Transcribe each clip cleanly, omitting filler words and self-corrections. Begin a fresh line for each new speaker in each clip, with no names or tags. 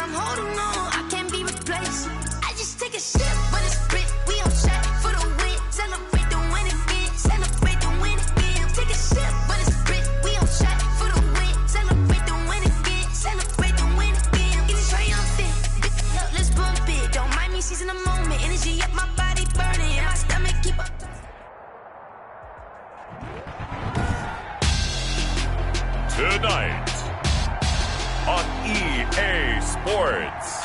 I'm holding on, I can't be replaced. I just take a sip, but it's split. We on track for the win. Celebrate the win again. Celebrate the win again. Take a sip, but it's split. We on track for the win. Celebrate the win again. Celebrate the win again. Getting triumphant. Let's bump it. Don't mind me seizing the moment. Energy up, my body burning. My stomach keep up.
Tonight on EA Sports,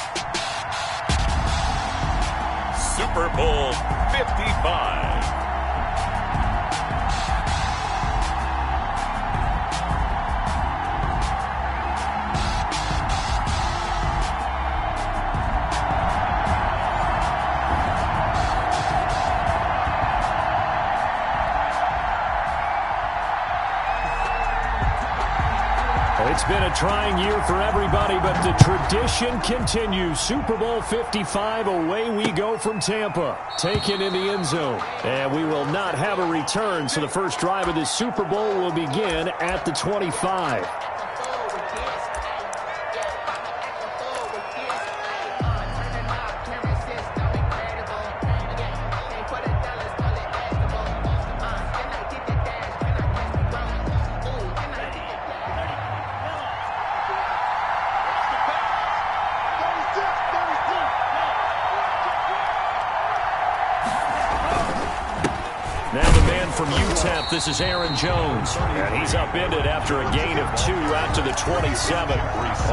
Super Bowl 55.
It's been a trying year for everybody, but the tradition continues. Super Bowl 55, away we go from Tampa. Taken in the end zone. And we will not have a return, so the first drive of this Super Bowl will begin at the 25. From UTEP, this is Aaron Jones. And he's upended after a gain of 2 out to the 27.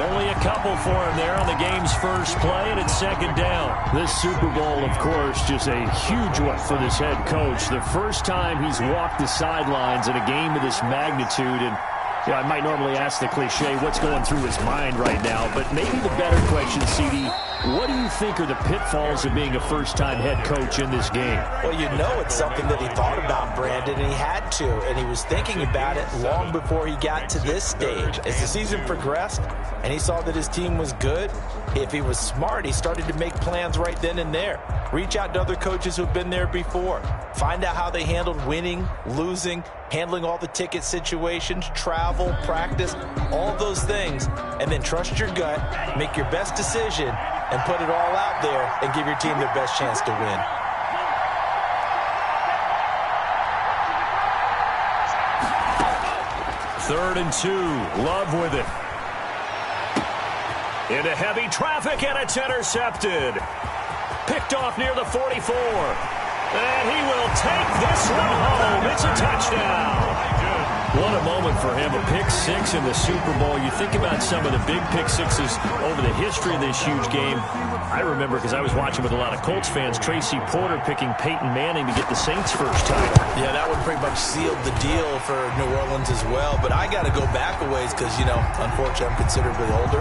Only a couple for him there on the game's first play, and it's second down. This Super Bowl, of course, just a huge one for this head coach. The first time he's walked the sidelines in a game of this magnitude. And I might normally ask the cliche, what's going through his mind right now? But maybe the better question, CD, what do you think are the pitfalls of being a first-time head coach in this game?
Well, you know it's something that he thought about, Brandon, and he had to. And he was thinking about it long before he got to this stage. As the season progressed and he saw that his team was good, if he was smart, he started to make plans right then and there. Reach out to other coaches who've been there before. Find out how they handled winning, losing, handling all the ticket situations, travel, practice, all of those things. And then trust your gut, make your best decision, and put it all out there and give your team their best chance to win.
Third and 2. Love with it. Into heavy traffic, and it's intercepted. Picked off near the 44. And he will take this one home. It's a touchdown. What a moment for him, a pick six in the Super Bowl. You think about some of the big pick sixes over the history of this huge game. I remember, because I was watching with a lot of Colts fans, Tracy Porter picking Peyton Manning to get the Saints' first title.
Yeah, that one pretty much sealed the deal for New Orleans as well. But I got to go back a ways because, unfortunately I'm considerably older.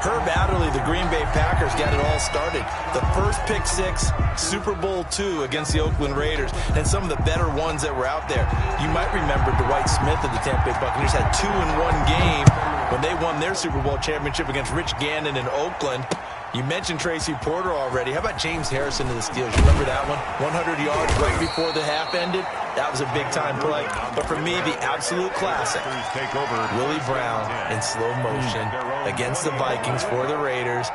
Herb Adderley, the Green Bay Packers, got it all started. The first pick six, Super Bowl II against the Oakland Raiders, and some of the better ones that were out there. You might remember Dwight Smith of the Tampa Bay Buccaneers had 2 in one game when they won their Super Bowl championship against Rich Gannon in Oakland. You mentioned Tracy Porter already. How about James Harrison of the Steelers? You remember that one? 100 yards right before the half ended. That was a big-time play. But for me, the absolute classic, Willie Brown in slow motion against the Vikings for the Raiders.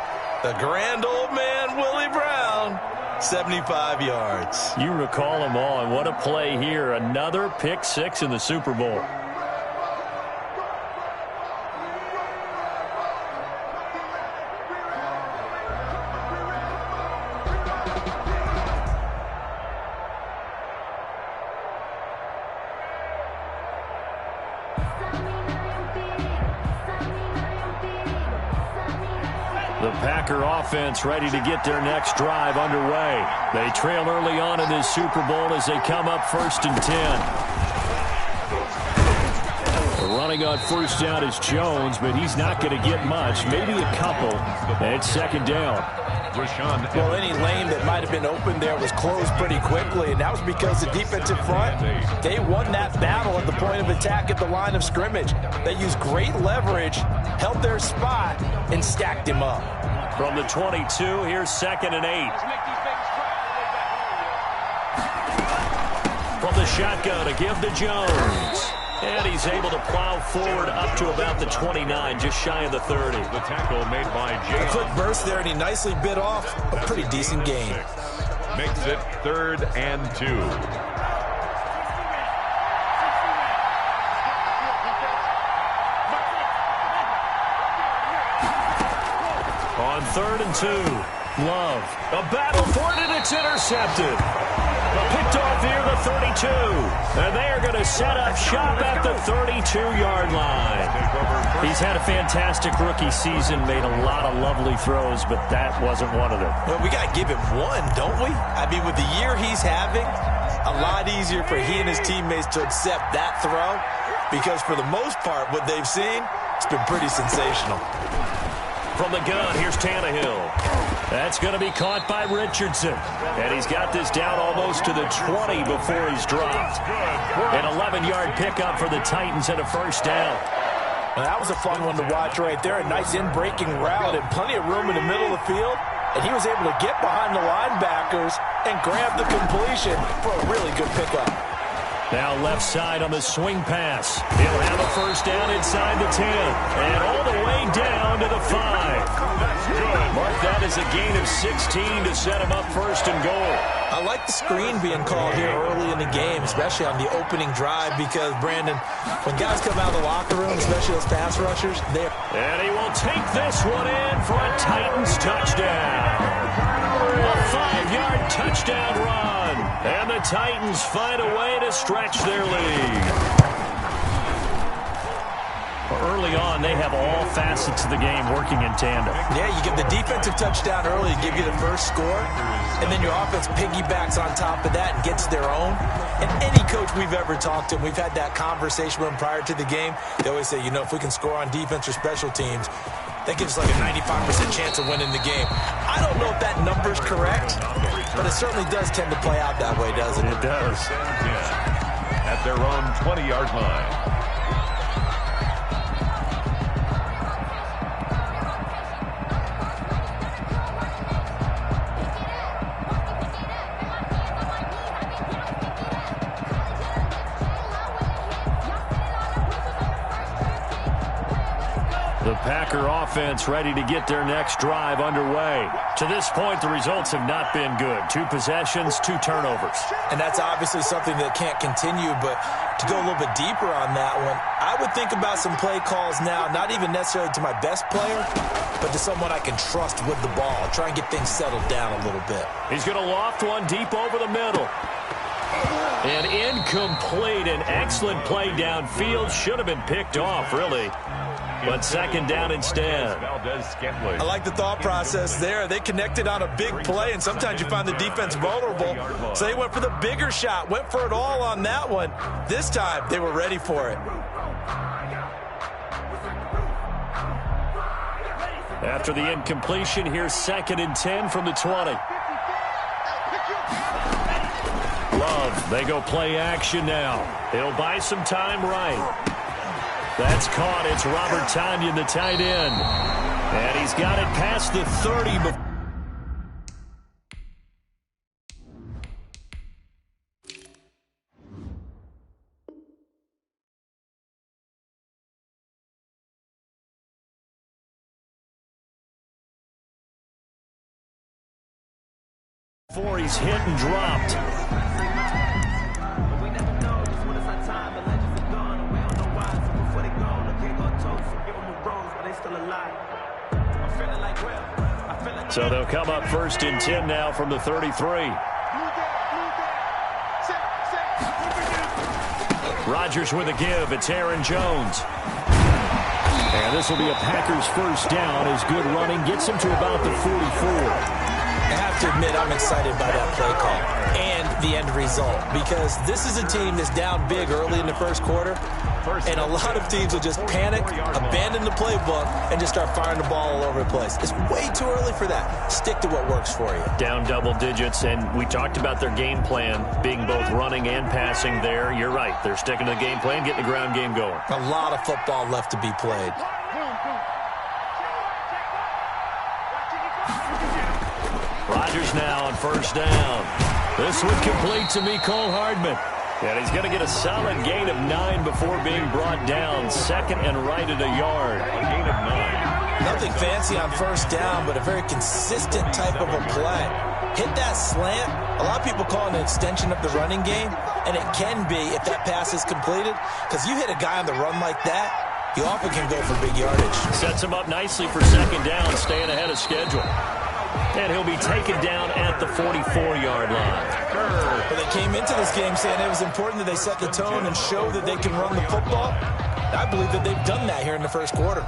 The grand old man, Willie Brown, 75 yards.
You recall them all, and what a play here. Another pick six in the Super Bowl. The Packer offense ready to get their next drive underway. They trail early on in this Super Bowl as they come up 1st and 10. Running on first down is Jones, but he's not going to get much, maybe a couple. And it's 2nd down.
Well, any lane that might have been open there was closed pretty quickly, and that was because the defensive front, they won that battle at the point of attack at the line of scrimmage. They used great leverage, held their spot, and stacked him up.
From the 22, here's 2nd and 8. From the shotgun to give to Jones. And he's able to plow forward up to about the 29, just shy of the 30.
The tackle made by Jay.
A quick burst there, and he nicely bit off a pretty decent gain.
Makes it 3rd and 2.
On 3rd and 2, Love. A battle for it, and it's intercepted. Picked off here, the 32. And they are going to set up shop at the 32-yard line. He's had a fantastic rookie season, made a lot of lovely throws, but that wasn't one of them.
Well, we got to give him one, don't we? I mean, with the year he's having, a lot easier for he and his teammates to accept that throw, because for the most part, what they've seen, it's been pretty sensational.
From the gun, here's Tannehill. That's going to be caught by Richardson. And he's got this down almost to the 20 before he's dropped. An 11-yard pickup for the Titans and a first down.
Well, that was a fun one to watch right there. A nice in-breaking route and plenty of room in the middle of the field. And he was able to get behind the linebackers and grab the completion for a really good pickup.
Now left side on the swing pass. He'll have a first down inside the 10. And all the way down to the 5. Mark that as a gain of 16 to set him up 1st and goal.
I like the screen being called here early in the game, especially on the opening drive, because, Brandon, when guys come out of the locker room, especially those pass rushers, they're...
And he will take this one in for a Titans touchdown. A 5-yard touchdown run. And the Titans find a way to stretch their lead. Early on, they have all facets of the game working in tandem.
Yeah, you give the defensive touchdown early to give you the first score, and then your offense piggybacks on top of that and gets their own. And any coach we've ever talked to, and we've had that conversation with them prior to the game, they always say, you know, if we can score on defense or special teams, that gives us like a 95% chance of winning the game. I don't know if that number's correct, but it certainly does tend to play out that way, doesn't it?
It does.
At their own 20-yard line.
The Packer offense ready to get their next drive underway. To this point, the results have not been good. 2 possessions, 2 turnovers.
And that's obviously something that can't continue, but to go a little bit deeper on that one, I would think about some play calls now, not even necessarily to my best player, but to someone I can trust with the ball. Try and get things settled down a little bit.
He's going to loft one deep over the middle. And incomplete. An excellent play downfield. Should have been picked off, really. But 2nd down instead.
I like the thought process there. They connected on a big play, and sometimes you find the defense vulnerable. So they went for the bigger shot, went for it all on that one. This time, they were ready for it.
After the incompletion, here's 2nd and 10 from the 20. Love, they go play action now. He'll buy some time right. That's caught. It's Robert Tonyan, the tight end. And he's got it past the 30. Before he's hit and dropped. So they'll come up 1st and 10 now from the 33. Rodgers with a give. It's Aaron Jones. And this will be a Packers first down as good running gets him to about the 44.
I have to admit, I'm excited by that play call and the end result, because this is a team that's down big early in the first quarter, and a lot of teams will just panic, abandon the playbook, and just start firing the ball all over the place. It's way too early for that. Stick to what works for you.
Down double digits, and we talked about their game plan being both running and passing there. You're right. They're sticking to the game plan, getting the ground game going.
A lot of football left to be played.
Rodgers now on first down. This one complete to Mecole Hardman. And he's going to get a solid gain of 9 before being brought down. Second and right at a yard.
A gain of 9.
Nothing fancy on first down, but a very consistent type of a play. Hit that slant. A lot of people call it an extension of the running game, and it can be if that pass is completed, because you hit a guy on the run like that, you often can go for big yardage.
Sets him up nicely for second down, staying ahead of schedule. And he'll be taken down at the 44-yard line.
But they came into this game saying it was important that they set the tone and show that they can run the football. I believe that they've done that here in the first quarter.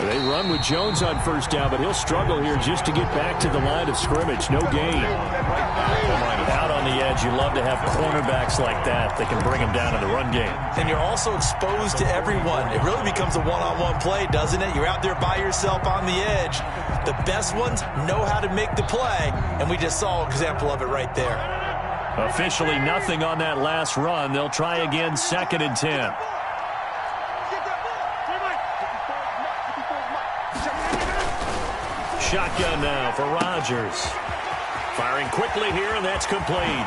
They run with Jones on first down, but he'll struggle here just to get back to the line of scrimmage. No gain. Out on the edge, you love to have cornerbacks like that can bring him down in the run game.
And you're also exposed to everyone. It really becomes a one-on-one play, doesn't it? You're out there by yourself on the edge. The best ones know how to make the play, and we just saw an example of it right there.
Officially nothing on that last run. They'll try again, 2nd and 10. Shotgun now for Rodgers. Firing quickly here, and that's complete.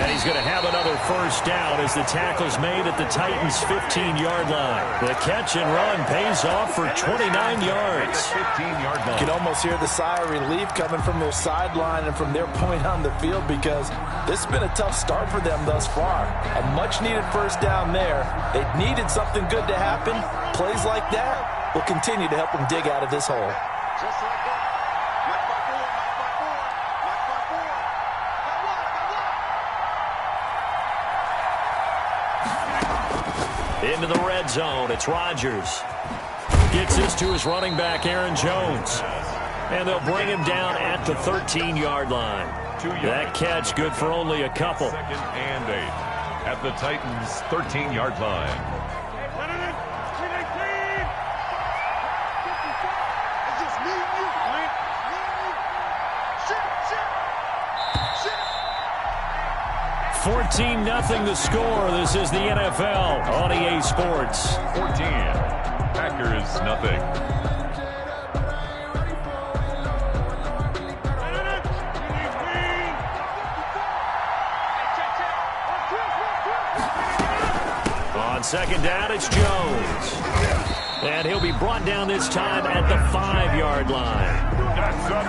And he's going to have another first down as the tackle's made at the Titans' 15-yard line. The catch and run pays off for 29 yards.
15-yard line.
You can almost hear the sigh of relief coming from their sideline and from their point on the field, because this has been a tough start for them thus far. A much-needed first down there. They needed something good to happen. Plays like that will continue to help them dig out of this hole.
Just like that. Knock by four, knock by four, knock by four.
Into the red zone, it's Rodgers. Gets this to his running back, Aaron Jones. And they'll bring him down at the 13-yard line. That catch good for only a couple.
2nd and 8 at the Titans' 13-yard line.
It's just me and you, man. Me and you. Shit.
14-0 the score. This is the NFL on EA Sports.
14. Packers, nothing. On second down, it's Jones. And he'll be brought down this time at the 5-yard line.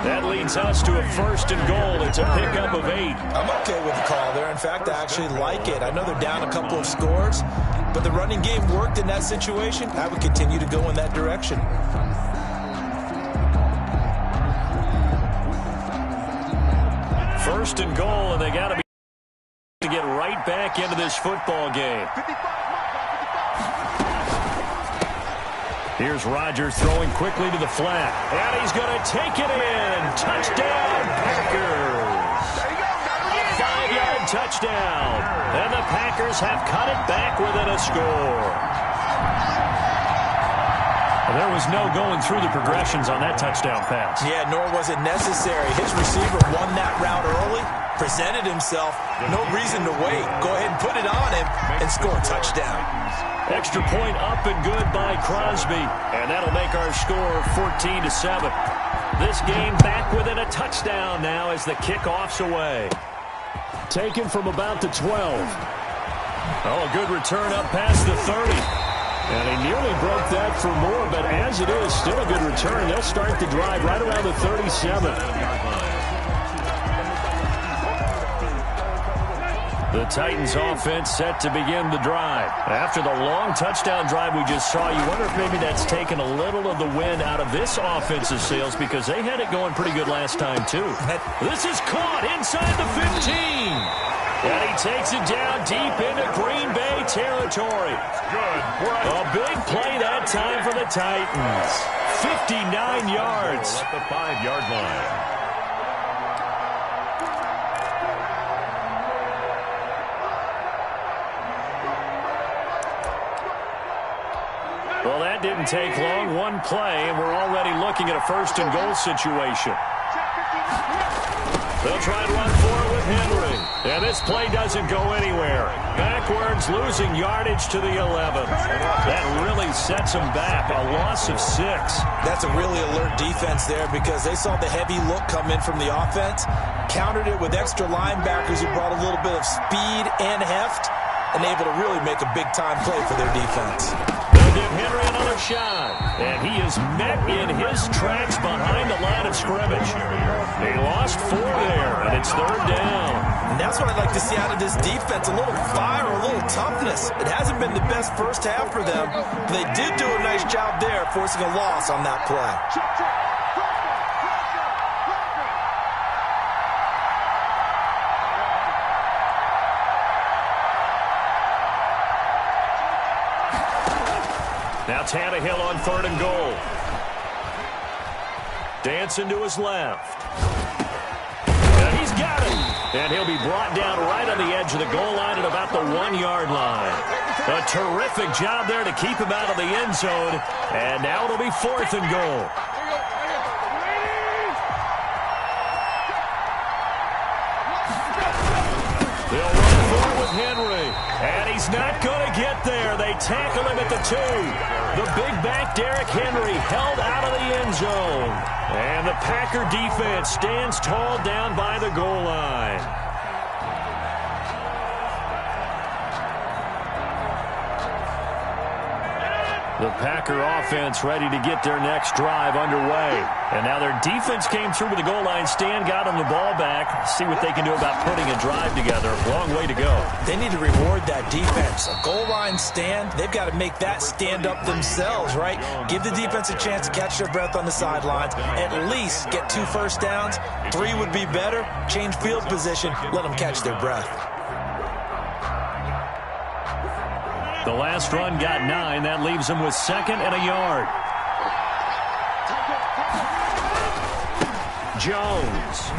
That leads us to a 1st and goal. It's a pickup of 8.
I'm okay with the call there. In fact, I actually like it. I know they're down a couple of scores, but the running game worked in that situation. I would continue to go in that direction.
First and goal, and they got to be to get right back into this football game. Here's Rodgers throwing quickly to the flat. And he's going to take it in. Touchdown, Packers. A 5-yard touchdown. And the Packers have cut it back within a score. There was no going through the progressions on that touchdown pass.
Yeah, nor was it necessary. His receiver won that route early, presented himself. No reason to wait. Go ahead and put it on him and score a touchdown.
Extra point up and good by Crosby. And that'll make our score 14-7. This game back within a touchdown now as the kickoff's away. Taken from about the 12. Oh, a good return up past the 30. And he nearly broke that for more, but as it is, still a good return. They'll start the drive right around the 37. The Titans offense set to begin the drive. After the long touchdown drive we just saw, you wonder if maybe that's taken a little of the wind out of this offensive sails, because they had it going pretty good last time too. This is caught inside the 15. And he takes it down deep into Green Bay territory.
Good.
A big play that time for the Titans. 59 yards.
At the 5-yard line. that didn't take long. One play, and we're already looking at a first-and-goal situation. They'll try and run for it with Henry. And this play doesn't go anywhere. Backwards, losing yardage to the 11. That really sets them back. A loss of 6.
That's a really alert defense there because they saw the heavy look come in from the offense, countered it with extra linebackers who brought a little bit of speed and heft, and able to really make a big-time play for their defense.
They'll give Henry another shot. And he is met in his tracks behind the line of scrimmage. They lost 4 there, and it's 3rd down.
And that's what I'd like to see out of this defense, a little fire, a little toughness. It hasn't been the best first half for them, but they did do a nice job there, forcing a loss on that play.
Now Tannehill on 3rd and goal. Dancing to his left. And he's got it. And he'll be brought down right on the edge of the goal line at about the 1-yard line. A terrific job there to keep him out of the end zone. And now it'll be 4th and goal. They'll run forward with Henry. And he's not going to get there. They tackle him at the 2. The big back Derrick Henry held out of the end zone. And the Packer defense stands tall down by the goal line. The Packer offense ready to get their next drive underway. And now their defense came through with the goal line stand, got them the ball back. See what they can do about putting a drive together. Long way to go.
They need to reward that defense. A goal line stand, they've got to make that stand up themselves, right? Give the defense a chance to catch their breath on the sidelines. At least get 2 first downs. 3 would be better. Change field position. Let them catch their breath.
The last run got 9. That leaves them with 2nd and a yard. Jones.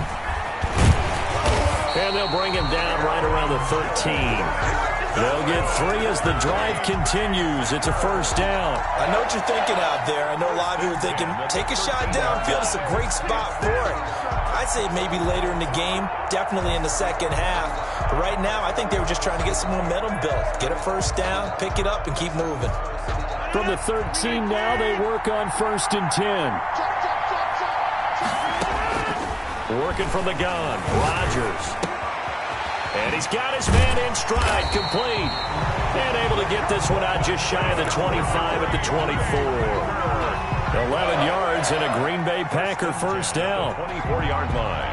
And they'll bring him down right around the 13. They'll get 3 as the drive continues. It's a first down.
I know what you're thinking out there. I know a lot of you are thinking, take a shot downfield. It's a great spot for it. I'd say maybe later in the game, definitely in the second half. But right now, I think they were just trying to get some momentum built. Get a first down, pick it up, and keep moving.
From the 13 now, they work on 1st and 10. Working from the gun, Rodgers. And he's got his man in stride, complete. And able to get this one out just shy of the 25 at the 24. 11 yards and a Green Bay Packer first down.
24-yard line.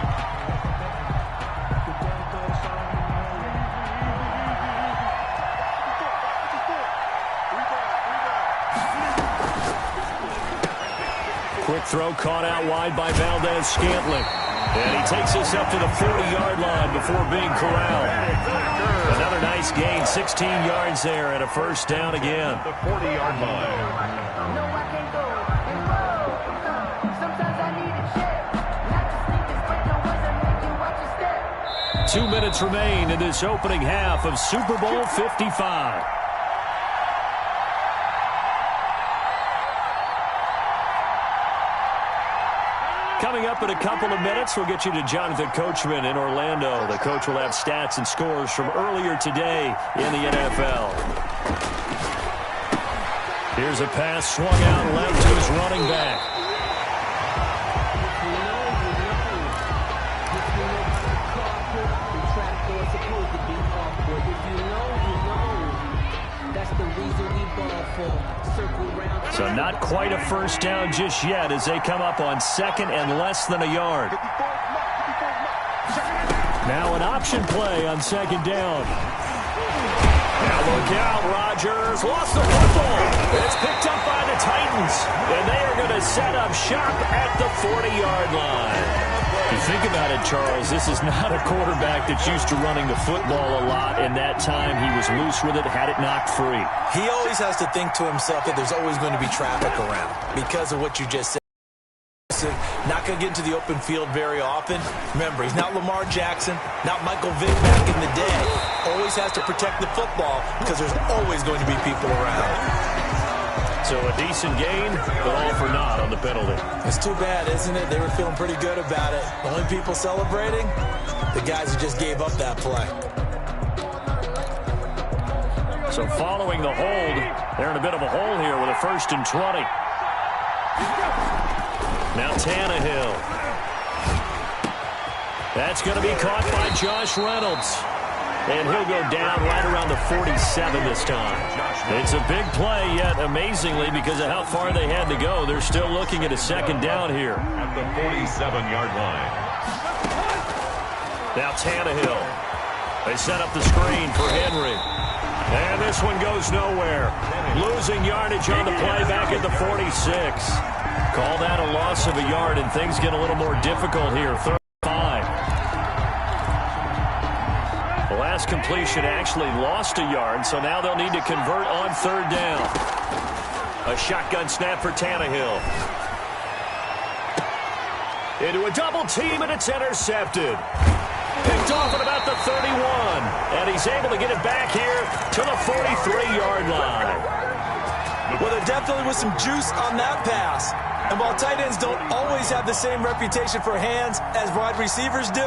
Quick throw caught out wide by Valdez-Scantling. And he takes us up to the 40-yard line before being corralled. Another nice gain, 16 yards there, and a first down again.
The 40-yard line.
2 minutes remain in this opening half of Super Bowl 55. Coming up in a couple of minutes, we'll get you to Jonathan Coachman in Orlando. The coach will have stats and scores from earlier today in the NFL. Here's a pass swung out left to his running back. So not quite a first down just yet as they come up on 2nd and less than a yard. Now an option play on 2nd down. Now look out, Rodgers lost the football. It's picked up by the Titans, and they are going to set up shop at the 40-yard line. If you think about it, Charles, this is not a quarterback that's used to running the football a lot, and that time he was loose with it, had it knocked free.
He always has to think to himself that there's always going to be traffic around because of what you just said. Not going to get into the open field very often. Remember, he's not Lamar Jackson, not Michael Vick back in the day. Always has to protect the football because there's always going to be people around.
So a decent gain, but all for naught on the penalty.
It's too bad, isn't it? They were feeling pretty good about it. The only people celebrating, the guys who just gave up that play.
So following the hold, they're in a bit of a hole here with a 1st and 20. Now Tannehill. That's going to be caught by Josh Reynolds. And he'll go down right around the 47 this time. It's a big play, yet amazingly, because of how far they had to go, they're still looking at a 2nd down here.
At the 47-yard line.
Now Tannehill. They set up the screen for Henry. And this one goes nowhere. Losing yardage on the play back at the 46. Call that a loss of a yard, and things get a little more difficult here. 3rd and 5. The last completion actually lost a yard, so now they'll need to convert on 3rd down. A shotgun snap for Tannehill. Into a double team, and it's intercepted. Picked off at about the 31. And he's able to get it back here to the 43-yard line.
Well, there definitely was some juice on that pass. And while tight ends don't always have the same reputation for hands as wide receivers do,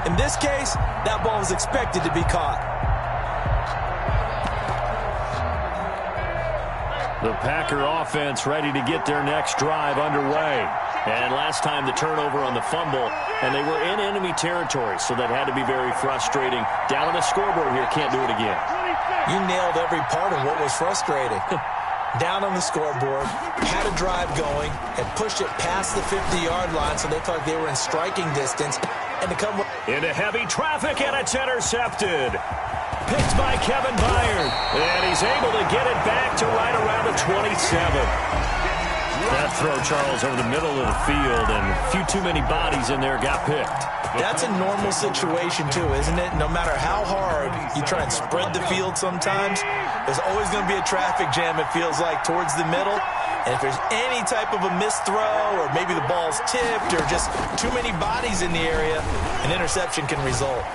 in this case, that ball was expected to be caught.
The Packer offense ready to get their next drive underway. And last time the turnover on the fumble, and they were in enemy territory, so that had to be very frustrating. Down on the scoreboard here, can't do it again.
You nailed every part of what was frustrating. Down on the scoreboard, had a drive going, had pushed it past the 50-yard line, so they thought they were in striking distance. And to come
into heavy traffic, and it's intercepted. Picked by Kevin Byard. And he's able to get it back to right around the 27. That throw, Charles, over the middle of the field, and a few too many bodies in there got picked.
That's a normal situation, too, isn't it? No matter how hard you try and spread the field sometimes, there's always going to be a traffic jam, it feels like, towards the middle. And if there's any type of a missed throw, or maybe the ball's tipped, or just too many bodies in the area, an interception can result.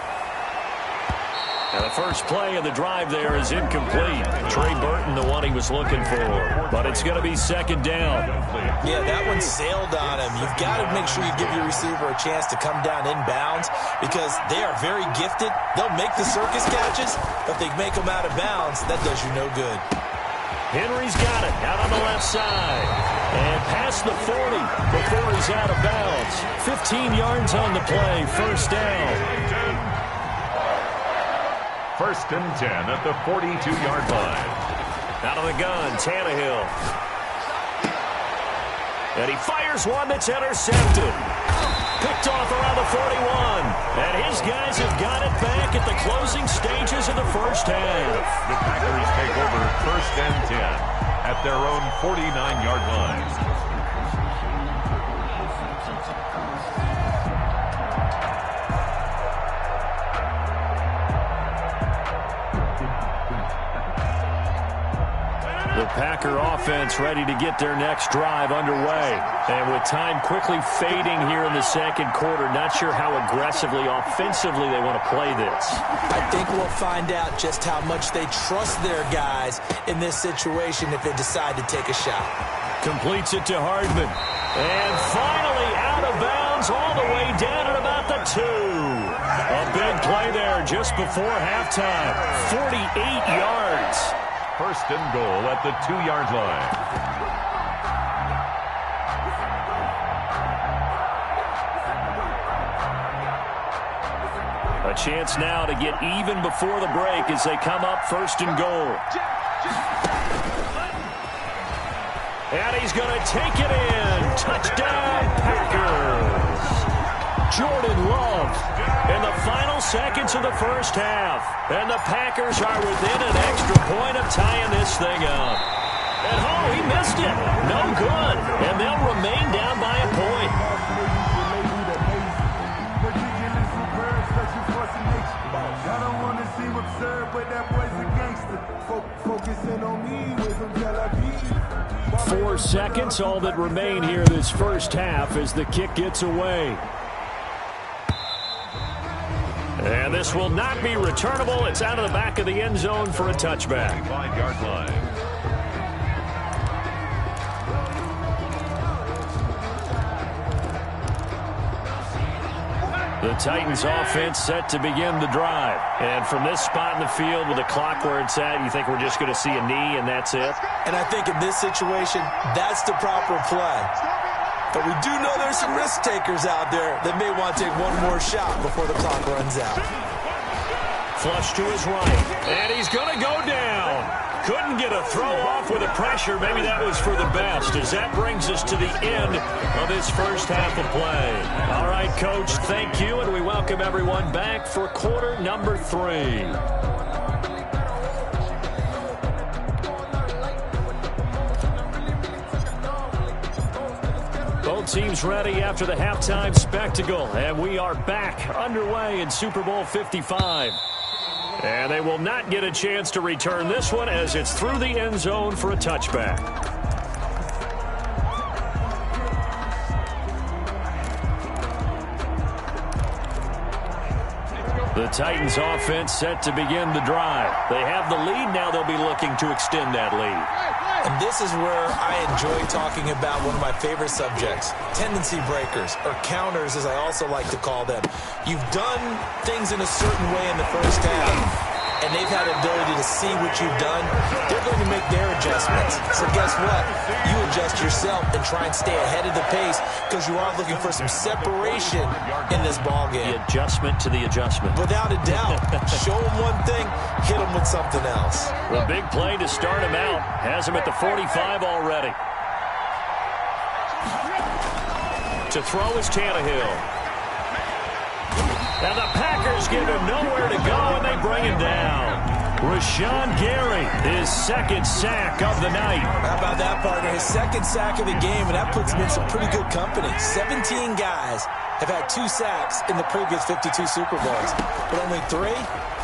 And the first play of the drive there is incomplete. Trey Burton, the one he was looking for. But it's going to be 2nd down.
Yeah, that one sailed on him. You've got to make sure you give your receiver a chance to come down inbounds because they are very gifted. They'll make the circus catches, but they make them out of bounds. That does you no good.
Henry's got it out on the left side. And past the 40 before he's out of bounds. 15 yards on the play. 1st down.
1st and 10 at the 42-yard line.
Out of the gun, Tannehill. And he fires one that's intercepted. Picked off around the 41. And his guys have got it back at the closing stages of the 1st half.
The Packers take over 1st and 10 at their own 49-yard line.
The Packer offense ready to get their next drive underway. And with time quickly fading here in the 2nd quarter, not sure how aggressively, offensively they want to play this.
I think we'll find out just how much they trust their guys in this situation if they decide to take a shot.
Completes it to Hardman. And finally out of bounds all the way down at about the 2. A big play there just before halftime. 48 yards.
1st and goal at the 2-yard line.
A chance now to get even before the break as they come up 1st and goal. And he's going to take it in. Touchdown, Packers. Jordan Love in the final seconds of the 1st half. And the Packers are within an extra point of tying this thing up. And oh, he missed it. No good. And they'll remain down by a point.
I don't want to seem absurd, but that boy's a gangster. Focusing on me with some Tel Aviv.
4 seconds, all that remain here this 1st half as the kick gets away. And this will not be returnable. It's out of the back of the end zone for a touchback.
5-yard line.
The Titans offense set to begin the drive. And from this spot in the field with the clock where it's at, you think we're just going to see a knee and that's it?
And I think in this situation, that's the proper play. But we do know there's some risk takers out there that may want to take one more shot before the clock runs out.
Flush to his right, and he's going to go down. Couldn't get a throw off with the pressure. Maybe that was for the best, as that brings us to the end of this first half of play. All right, Coach, thank you, and we welcome everyone back for quarter number 3. Both teams ready after the halftime spectacle, and we are back underway in Super Bowl 55. And they will not get a chance to return this one as it's through the end zone for a touchback. The Titans offense set to begin the drive. They have the lead. Now they'll be looking to extend that lead.
And this is where I enjoy talking about one of my favorite subjects, tendency breakers, or counters as I also like to call them. You've done things in a certain way in the first half, and they've had the ability to see what you've done. They're going to make their adjustments. So guess what? You adjust yourself and try and stay ahead of the pace because you are looking for some separation in this ballgame.
The adjustment to the adjustment.
Without a doubt. Show them one thing, hit them with something else.
The big play to start him out. Has him at the 45 already. To throw is Tannehill. And the Packers give him nowhere to go, and they bring him down. Rashawn Gary, his second sack of the night.
How about that, partner? His second sack of the game, and that puts him in some pretty good company. 17 guys have had 2 sacks in the previous 52 Super Bowls, but only 3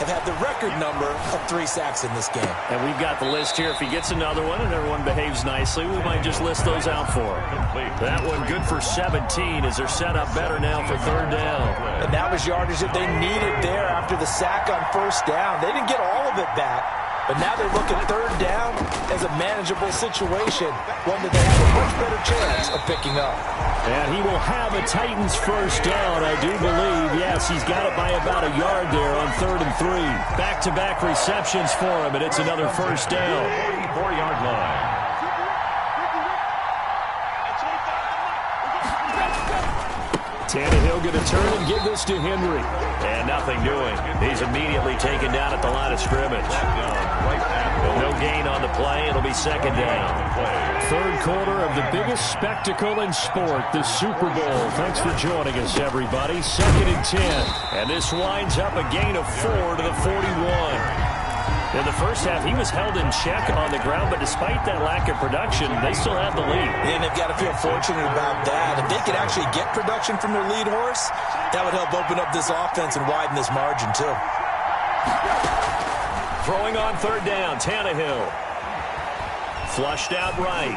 have had the record number of 3 sacks in this game.
And we've got the list here. If he gets another one and everyone behaves nicely, we might just list those out for him. That one good for 17 as they're set up better now for third down.
And that was yardage that they needed there after the sack on first down. They didn't get all of it back, but now they look at third down as a manageable situation, one that they have a much better chance of picking up.
And he will have a Titans first down, I do believe. Yes, he's got it by about a yard there on 3rd and 3. Back-to-back receptions for him, and it's another first down. 44-yard line. Tannehill going to turn and give this to Henry. And nothing doing. He's immediately taken down at the line of scrimmage. No gain on the play. It'll be second down. Third quarter of the biggest spectacle in sport, the Super Bowl. Thanks for joining us, everybody. 2nd and 10. And this winds up a gain of 4 to the 41. In the first half, he was held in check on the ground, but despite that lack of production, they still have the lead.
And they've got to feel fortunate about that. If they could actually get production from their lead horse, that would help open up this offense and widen this margin, too.
Throwing on third down, Tannehill. Flushed out right.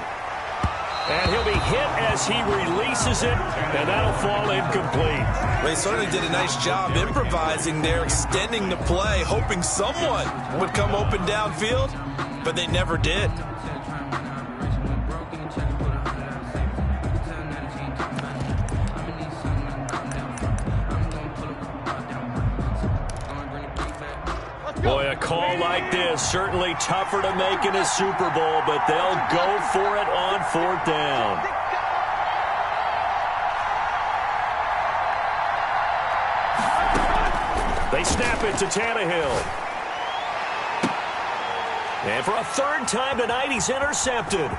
And he'll be hit as he releases it, and that'll fall incomplete.
Well, he certainly did a nice job improvising there, extending the play, hoping someone would come open downfield, but they never did.
Boy, a call like this, certainly tougher to make in a Super Bowl, but they'll go for it on 4th down. They snap it to Tannehill. And for a 3rd time tonight, he's intercepted.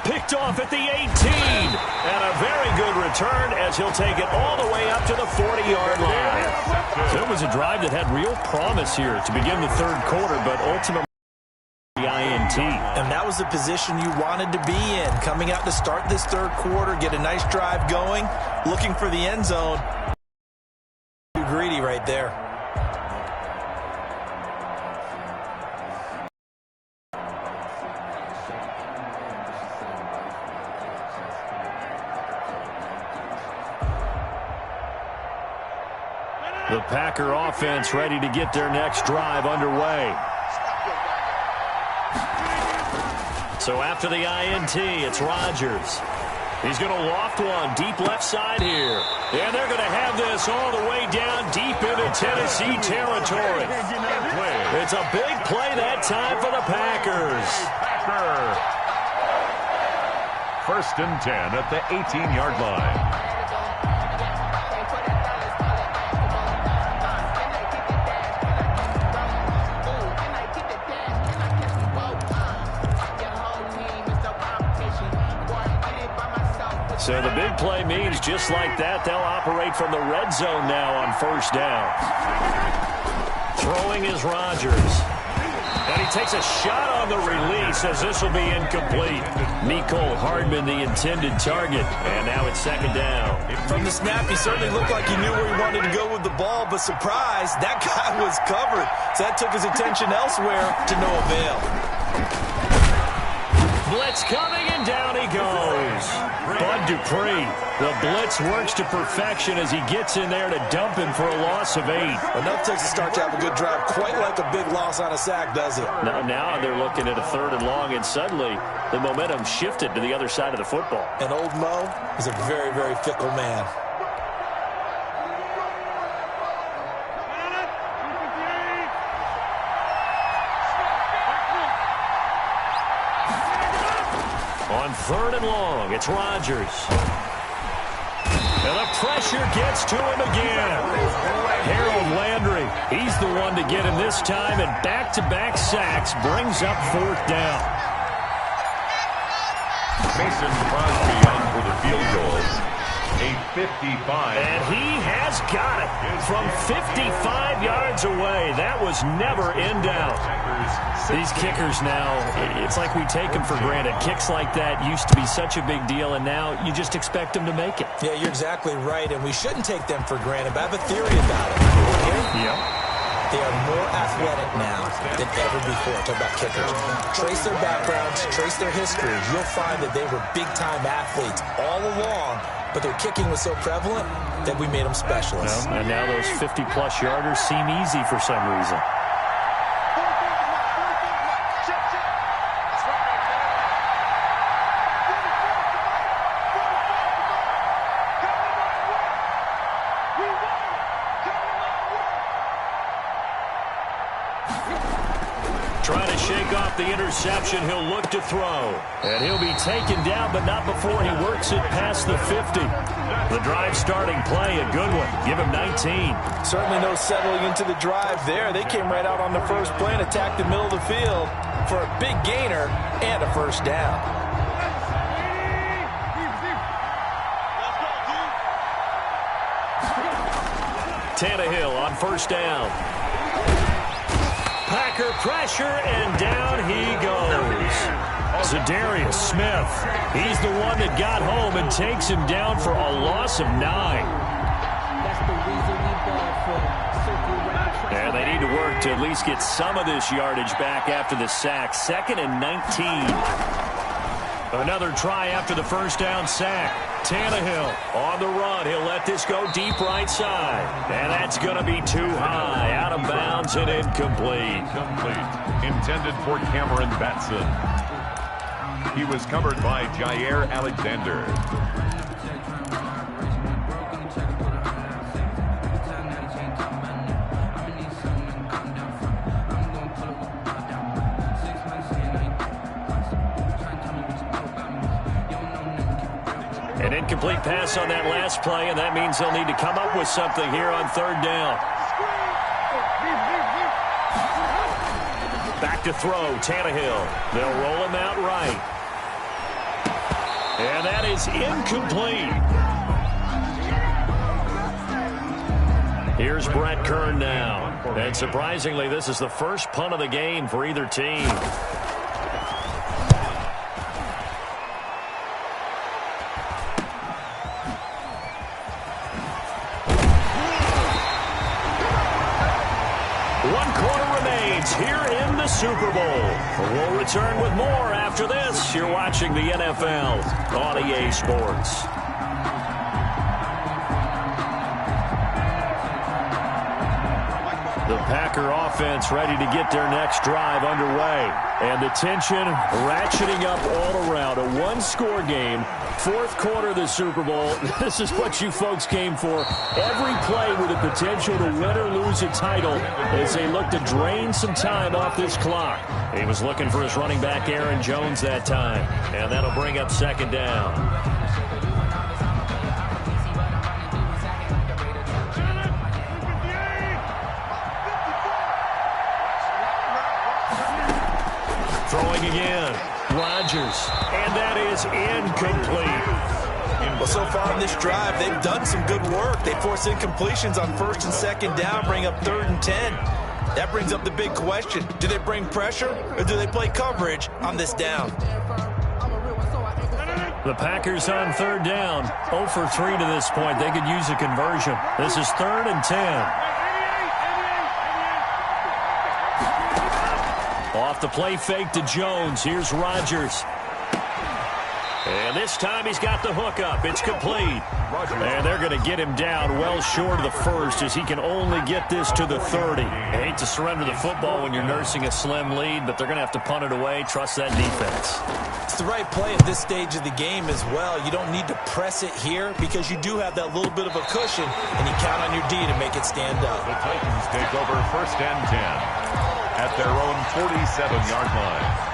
Picked off at the 18. And a very good return as he'll take it all the way up to the 40-yard line. So it was a drive that had real promise here to begin the third quarter, but ultimately the INT.
And that was the position you wanted to be in. Coming out to start this third quarter, get a nice drive going, looking for the end zone. Too greedy right there.
The Packer offense ready to get their next drive underway. So after the INT, it's Rodgers. He's going to loft one deep left side here. And they're going to have this all the way down deep into Tennessee territory. It's a big play that time for the Packers.
First and 10 at the 18-yard line.
So the big play means just like that, they'll operate from the red zone now on first down. Throwing is Rodgers. And he takes a shot on the release as this will be incomplete. Mecole Hardman, the intended target. And now it's second down.
From the snap, he certainly looked like he knew where he wanted to go with the ball, but surprise, that guy was covered. So that took his attention elsewhere to no avail.
Blitz coming, and down he goes. Bud Dupree. The blitz works to perfection as he gets in there to dump him for a loss of 8.
Enough takes to start to have a good drive, quite like a big loss on a sack, does it?
Now they're looking at a 3rd and long, and suddenly the momentum shifted to the other side of the football.
And old Mo is a very, very fickle man.
On 3rd and long, it's Rodgers. And the pressure gets to him again. Harold Landry, he's the one to get him this time, and back-to-back sacks brings up 4th down.
Mason Crosby on for the field goal. A 55.
And he has got it from 55 yards away. That was never in doubt. These kickers now, it's like we take them for granted. Kicks like that used to be such a big deal, and now you just expect them to make it.
Yeah, you're exactly right, and we shouldn't take them for granted, but I have a theory about it.
Yeah.
They are more athletic now than ever before. Talk about kickers. Trace their backgrounds, trace their history. You'll find that they were big-time athletes all along, but their kicking was so prevalent that we made them specialists.
Well, and now those 50-plus yarders seem easy for some reason. Trying to shake off the interception, he'll look to throw. And he'll be taken down, but not before he works it past the 50. The drive starting play, a good one. Give him 19.
Certainly no settling into the drive there. They came right out on the first play and attacked the middle of the field for a big gainer and a first down.
Tannehill on first down. Packer pressure, and down he goes. Za'Darius Smith, he's the one that got home and takes him down for a loss of 9. And they need to work to at least get some of this yardage back after the sack. 2nd and 19. Another try after the first down sack. Tannehill on the run. He'll let this go deep right side. And that's going to be too high. Out of bounds and incomplete.
Intended for Cameron Batson. He was covered by Jair Alexander.
An incomplete pass on that last play, and that means they'll need to come up with something here on 3rd down. Back to throw, Tannehill. They'll roll him out right. And that is incomplete. Here's Brett Kern now. And surprisingly, this is the first punt of the game for either team. Here in the Super Bowl. We'll return with more after this. You're watching the NFL on EA Sports. The Packer offense ready to get their next drive underway. And the tension ratcheting up all around. A one-score game, fourth quarter of the Super Bowl. This is what you folks came for. Every play with the potential to win or lose a title as they look to drain some time off this clock. He was looking for his running back, Aaron Jones, that time. And that'll bring up second down. Throwing again, Rodgers, and that is incomplete.
Well, so far in this drive, they've done some good work. They force incompletions on first and second down, bring up 3rd and 10. That brings up the big question. Do they bring pressure, or do they play coverage on this down?
The Packers on 3rd down, 0 for 3 to this point. They could use a conversion. This is 3rd and 10. Off the play fake to Jones. Here's Rodgers. And this time he's got the hook up. It's complete. And they're going to get him down well short of the first as he can only get this to the 30. I hate to surrender the football when you're nursing a slim lead, but they're going to have to punt it away. Trust that defense.
It's the right play at this stage of the game as well. You don't need to press it here because you do have that little bit of a cushion, and you count on your D to make it stand up.
The Titans take over 1st and 10. At their own 47-yard line.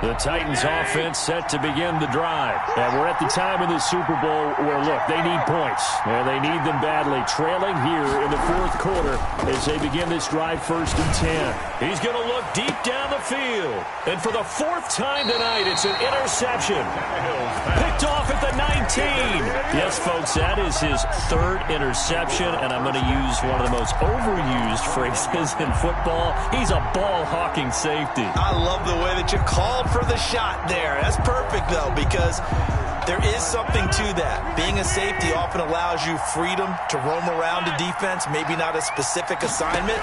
The Titans offense set to begin the drive. And we're at the time in the Super Bowl where, look, they need points. And they need them badly. Trailing here in the 4th quarter as they begin this drive 1st and 10. He's going to look deep down the field. And for the 4th time tonight, it's an interception. Picked off at the 19. Yes, folks, that is his 3rd interception. And I'm going to use one of the most overused phrases in football. He's a ball-hawking safety.
I love the way that you called for the shot there. That's perfect, though, because there is something to that. Being a safety often allows you freedom to roam around a defense, maybe not a specific assignment.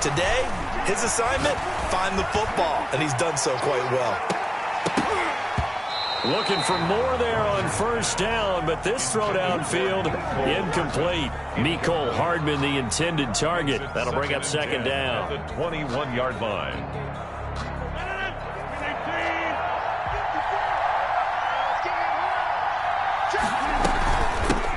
Today, his assignment, find the football, and he's done so quite well.
Looking for more there on 1st down, but this throw downfield, incomplete. Mecole Hardman, the intended target. That'll bring up second down. The 21-yard line.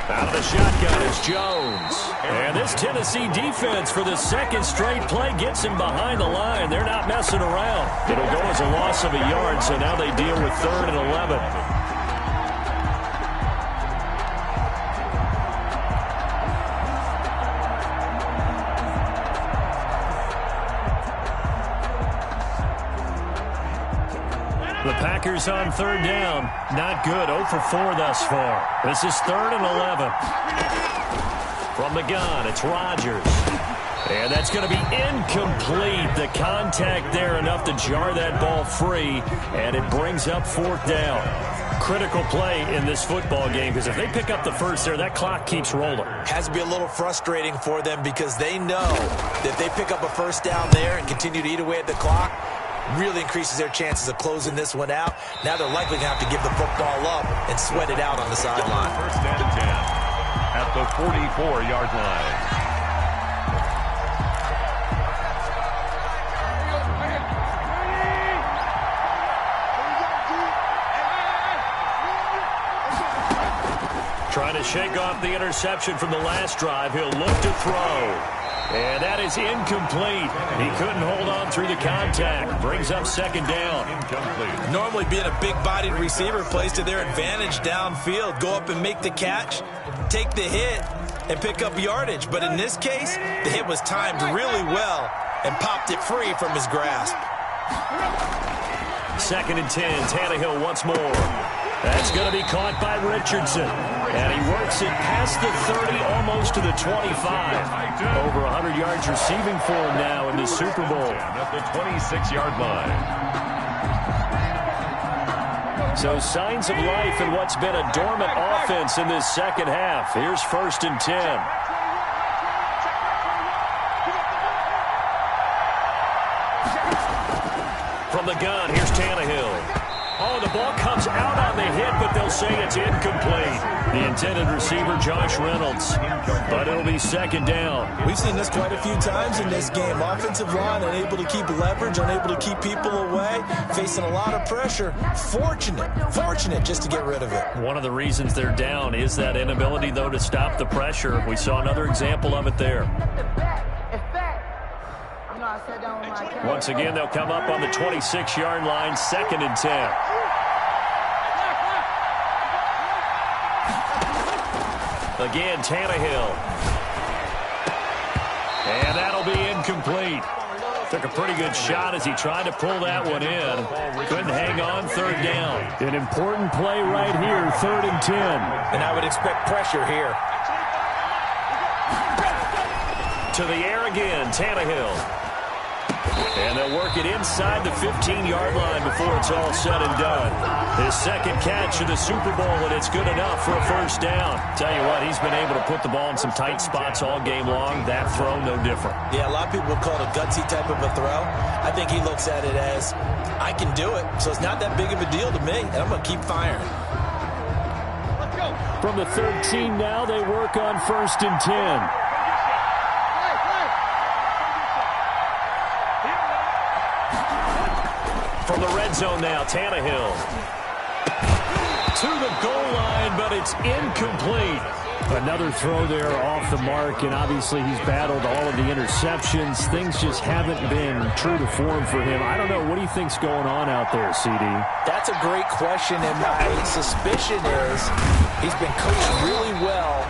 Out of the shotgun is Jones. And this Tennessee defense for the 2nd straight play gets him behind the line. They're not messing around. It'll go as a loss of a yard, so now they deal with 3rd and 11. The Packers on 3rd down. Not good. 0 for 4 thus far. This is 3rd and 11. From the gun, it's Rodgers. And that's going to be incomplete. The contact there enough to jar that ball free. And it brings up 4th down. Critical play in this football game because if they pick up the first there, that clock keeps rolling.
Has to be a little frustrating for them because they know that if they pick up a 1st down there and continue to eat away at the clock, really increases their chances of closing this one out. Now they're likely going to have to give the football up and sweat it out on the sideline.
1st and 10 at the 44-yard line.
Trying to shake off the interception from the last drive. He'll look to throw. And that is incomplete. He couldn't hold on through the contact. Brings up second down.
Incomplete.
Normally being a big-bodied receiver plays to their advantage downfield. Go up and make the catch, take the hit, and pick up yardage. But in this case, the hit was timed really well and popped it free from his grasp.
2nd and 10. Tannehill once more. That's going to be caught by Richardson. And he works it past the 30, almost to the 25. Over 100 yards receiving for him now in the Super Bowl.
At the 26-yard line.
So signs of life in what's been a dormant offense in this second half. Here's 1st and 10. From the gun, here's Tannehill. Oh, the ball comes out on the hit, but they'll say it's incomplete. The intended receiver, Josh Reynolds. But it'll be second down.
We've seen this quite a few times in this game. Offensive line unable to keep leverage, unable to keep people away, facing a lot of pressure. Fortunate just to get rid of it.
One of the reasons they're down is that inability, though, to stop the pressure. We saw another example of it there. Once again, they'll come up on the 26-yard line, 2nd and 10. Again, Tannehill. And that'll be incomplete. Took a pretty good shot as he tried to pull that one in. Couldn't hang on, 3rd down. An important play right here, 3rd and 10.
And I would expect pressure here.
To the air again, Tannehill. And they'll work it inside the 15-yard line before it's all said and done. His 2nd catch of the Super Bowl, and it's good enough for a 1st down. Tell you what, he's been able to put the ball in some tight spots all game long. That throw, no different.
Yeah, a lot of people would call it a gutsy type of a throw. I think he looks at it as, I can do it, so it's not that big of a deal to me, and I'm going to keep firing.
From the 13 now, they work on 1st and 10. From the red zone now, Tannehill. To the goal line, but it's incomplete. Another throw there off the mark, and obviously he's battled all of the interceptions. Things just haven't been true to form for him. I don't know. What do you think's going on out there, CD?
That's a great question, and my suspicion is he's been coached really well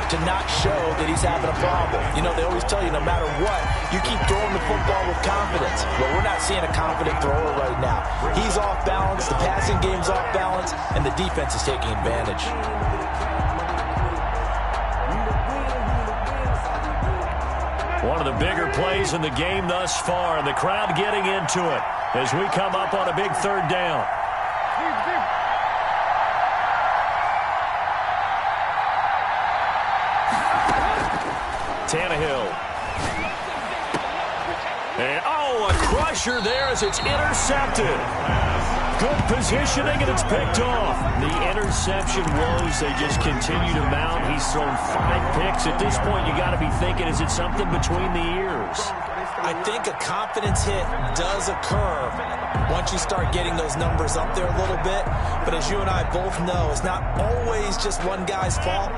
to not show that he's having a problem. You know, they always tell you no matter what, you keep throwing the football with confidence. Well, we're not seeing a confident thrower right now. He's off balance, the passing game's off balance, and the defense is taking advantage.
One of the bigger plays in the game thus far, and the crowd getting into it as we come up on a big 3rd down. Tannehill. And, a crusher there as it's intercepted. Good positioning, and it's picked off. The interception woes, they just continue to mount. He's thrown 5 picks. At this point, you got to be thinking, is it something between the ears?
I think a confidence hit does occur once you start getting those numbers up there a little bit. But as you and I both know, it's not always just one guy's fault.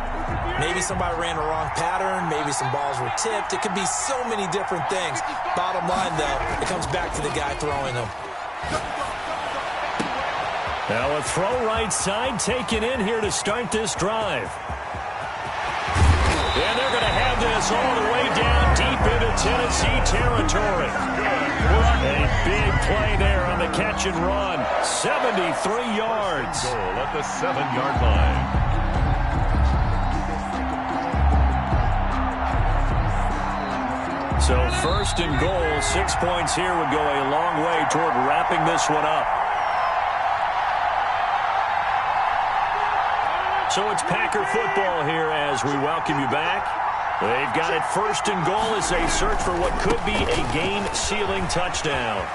Maybe somebody ran a wrong pattern. Maybe some balls were tipped. It could be so many different things. Bottom line, though, it comes back to the guy throwing them.
Now a throw right side taken in here to start this drive. And they're going to have this all the way down deep into Tennessee territory. A big play there on the catch and run. 73 yards.
Goal at the 7-yard line.
So 1st and goal, 6 points here would go a long way toward wrapping this one up. So it's Packer football here as we welcome you back. They've got it 1st and goal as they search for what could be a game-sealing touchdown.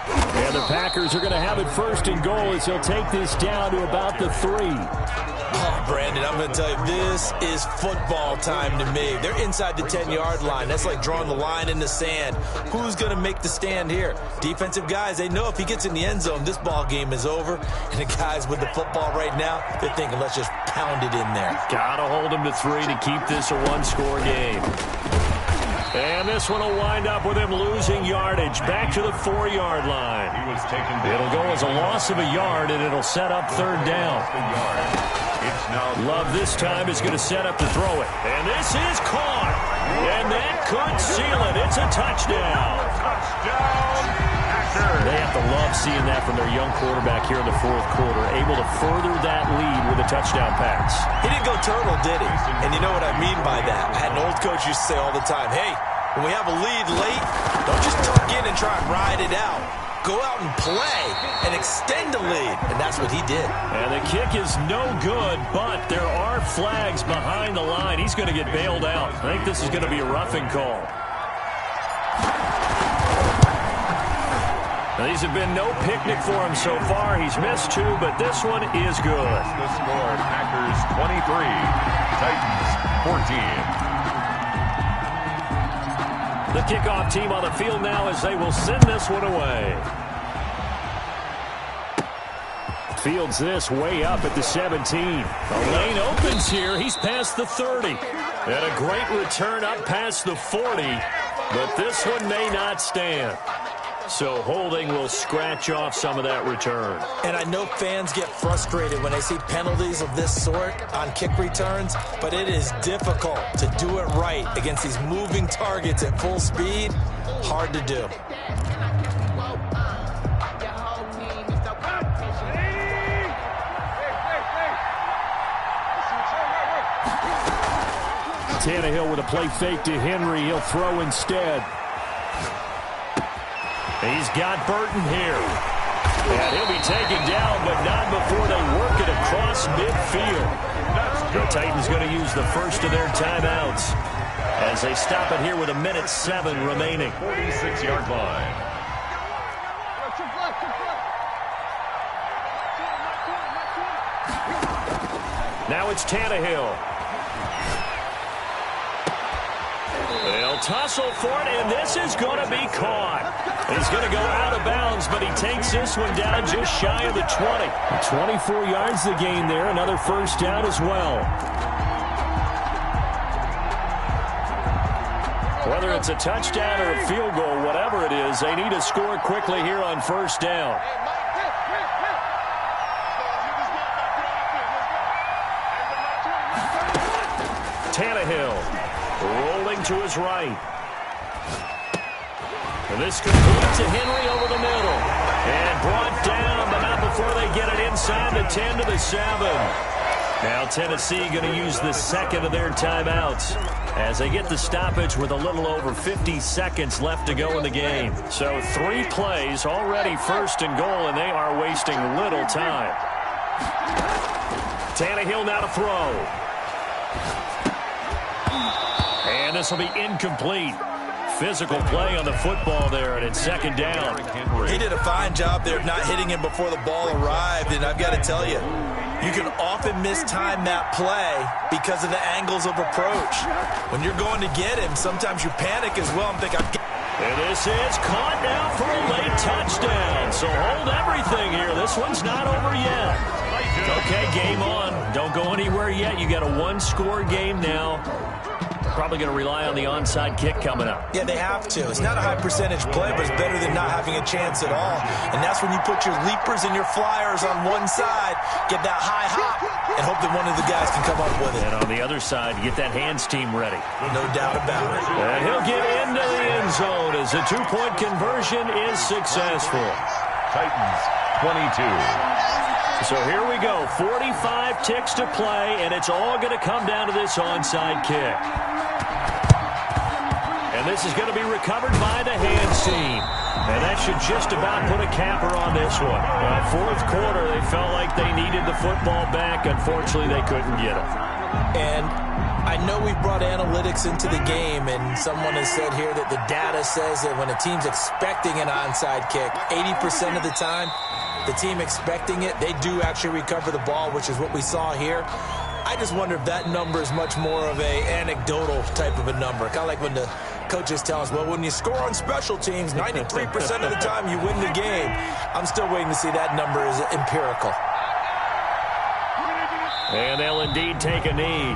And the Packers are going to have it 1st and goal as they'll take this down to about the 3.
Oh, Brandon, I'm going to tell you, this is football time to me. They're inside the 10-yard line. That's like drawing the line in the sand. Who's going to make the stand here? Defensive guys, they know if he gets in the end zone, this ball game is over. And the guys with the football right now, they're thinking, let's just pound it in there.
Got to hold them to 3 to keep this a one-score game. And this one will wind up with him losing yardage back to the 4-yard line. It'll go as a loss of a yard, and it'll set up 3rd down. Love this time is going to set up to throw it. And this is caught. And that could seal it. It's a touchdown. They have to love seeing that from their young quarterback here in the 4th quarter, able to further that lead with a touchdown pass.
He didn't go turtle, did he? And you know what I mean by that. I had an old coach used to say all the time, hey, when we have a lead late, don't just tuck in and try and ride it out. Go out and play and extend the lead. And that's what he did.
And the kick is no good, but there are flags behind the line. He's going to get bailed out. I think this is going to be a roughing call. These have been no picnic for him so far. He's missed 2, but this one is good.
The score, Packers 23, Titans 14.
The kickoff team on the field now as they will send this one away. Fields this way up at the 17. The lane opens here. He's past the 30. And a great return up past the 40. But this one may not stand. So holding will scratch off some of that return.
And I know fans get frustrated when they see penalties of this sort on kick returns, but it is difficult to do it right against these moving targets at full speed. Hard to do.
Tannehill with a play fake to Henry. He'll throw instead. He's got Burton here. And he'll be taken down, but not before they work it across midfield. The Titans going to use the first of their timeouts as they stop it here with 1:07 remaining.
46-yard line.
Now it's Tannehill. They'll tussle for it, and this is going to be caught. He's going to go out of bounds, but he takes this one down just shy of the 20. 24 yards the gain there, another first down as well. Whether it's a touchdown or a field goal, whatever it is, they need to score quickly here on first down. Tannehill rolling to his right. And this complete to Henry over the middle. And brought down, but not before they get it inside the 10 to the 7. Now Tennessee going to use the second of their timeouts as they get the stoppage with a little over 50 seconds left to go in the game. So 3 plays, already first and goal, and they are wasting little time. Tannehill now to throw. And this will be incomplete. Physical play on the football there, and it's second down.
He did a fine job there of not hitting him before the ball arrived, and I've got to tell you, you can often mistime that play because of the angles of approach. When you're going to get him, sometimes you panic as well and think,
and this is caught now for a late touchdown. So hold everything here. This one's not over yet. Okay, game on. Don't go anywhere yet. You got a 1-score game now. Probably going to rely on the onside kick coming up.
Yeah, they have to. It's not a high percentage play, but it's better than not having a chance at all. And that's when you put your leapers and your flyers on one side, get that high hop, and hope that one of the guys can come up with it.
And on the other side, get that hands team ready.
No doubt about it.
And he'll get into the end zone as the 2-point conversion is successful.
Titans 22.
So here we go. 45 ticks to play, and it's all going to come down to this onside kick. And this is going to be recovered by the hands team. And that should just about put a capper on this one. Fourth quarter, they felt like they needed the football back. Unfortunately, they couldn't get it.
And I know we've brought analytics into the game, and someone has said here that the data says that when a team's expecting an onside kick, 80% of the time, the team expecting it, they do actually recover the ball, which is what we saw here. I just wonder if that number is much more of a anecdotal type of a number. Kind of like when the coaches tell us, well, when you score on special teams, 93% of the time you win the game. I'm still waiting to see that number is empirical.
And they'll indeed take a knee.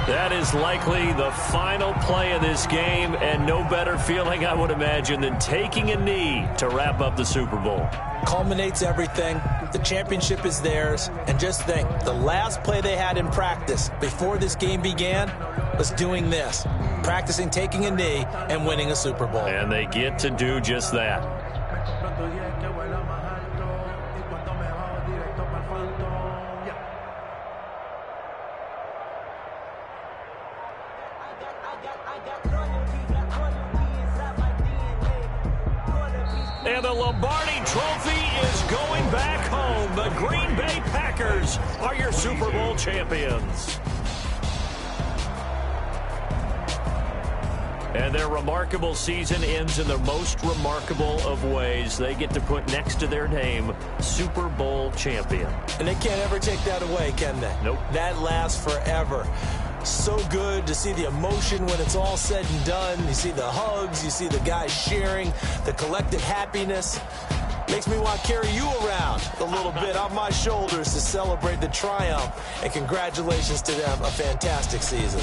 That is likely the final play of this game, and no better feeling, I would imagine, than taking a knee to wrap up the Super Bowl.
Culminates everything. The championship is theirs. And just think, the last play they had in practice before this game began was doing this, practicing taking a knee and winning a Super Bowl.
And they get to do just that. And the Lombardi Trophy is going back home. The Green Bay Packers are your Super Bowl champions. And their remarkable season ends in the most remarkable of ways. They get to put next to their name, Super Bowl champion.
And they can't ever take that away, can they?
Nope.
That lasts forever. So good to see the emotion when it's all said and done. You see the hugs, you see the guys sharing, the collective happiness. Makes me want to carry you around a little bit on my shoulders to celebrate the triumph. And congratulations to them, a fantastic season.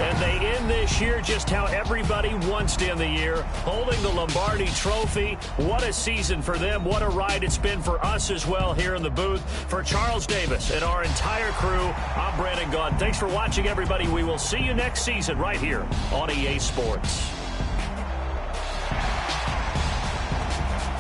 And they end this year just how everybody wants to end the year, holding the Lombardi Trophy. What a season for them. What a ride it's been for us as well here in the booth. For Charles Davis and our entire crew, I'm Brandon Gaudin. Thanks for watching, everybody. We will see you next season right here on EA Sports.